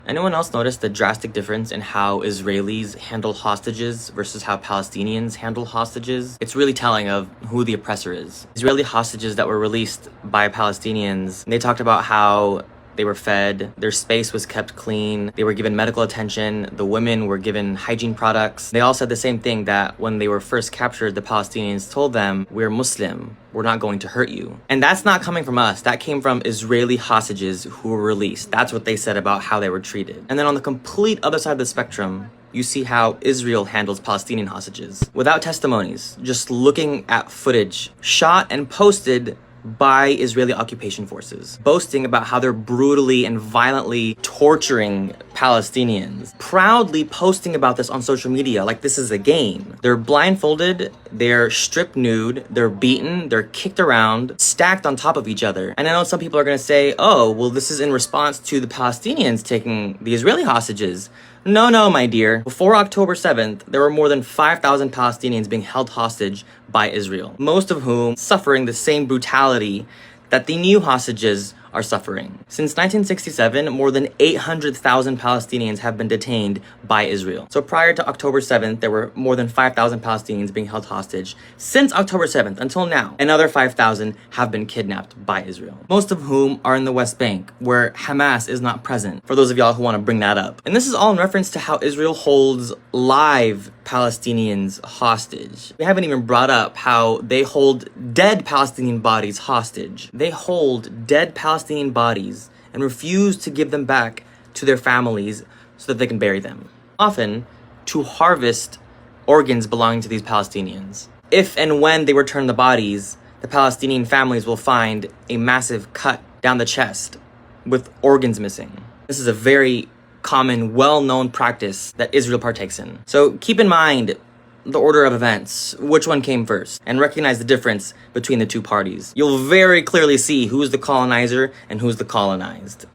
Anyone else notice the drastic difference in how Israelis handle hostages versus how Palestinians handle hostages? It's really telling of who the oppressor is. Israeli hostages that were released by Palestinians, they talked about how they were fed, their space was kept clean, they were given medical attention, the women were given hygiene products. They all said the same thing, that when they were first captured, the Palestinians told them, "We're Muslim, we're not going to hurt you." And that's not coming from us, that came from Israeli hostages who were released. That's what they said about how they were treated. And then on the complete other side of the spectrum, you see how Israel handles Palestinian hostages. Without testimonies, just looking at footage shot and posted by Israeli occupation forces, boasting about how they're brutally and violently torturing Palestinians, proudly posting about this on social media like this is a game. They're blindfolded, they're stripped nude, they're beaten, they're kicked around, stacked on top of each other. And I know some people are gonna say, oh, well, this is in response to the Palestinians taking the Israeli hostages. No, my dear. Before October 7th, there were more than 5,000 Palestinians being held hostage by Israel, most of whom suffering the same brutality that the new hostages are suffering. Since 1967, more than 800,000 Palestinians have been detained by Israel. So prior to October 7th, there were more than 5,000 Palestinians being held hostage. Since October 7th until now, another 5,000 have been kidnapped by Israel, most of whom are in the West Bank, where Hamas is not present, for those of y'all who want to bring that up. And this is all in reference to how Israel holds live Palestinians hostage. We haven't even brought up how they hold dead Palestinian bodies hostage. They hold dead Palestinian bodies and refuse to give them back to their families so that they can bury them, often to harvest organs belonging to these Palestinians. If and when they return the bodies, the Palestinian families will find a massive cut down the chest with organs missing. This is a very common, well-known practice that Israel partakes in. So keep in mind the order of events, which one came first, and recognize the difference between the two parties. You'll very clearly see who's the colonizer and who's the colonized.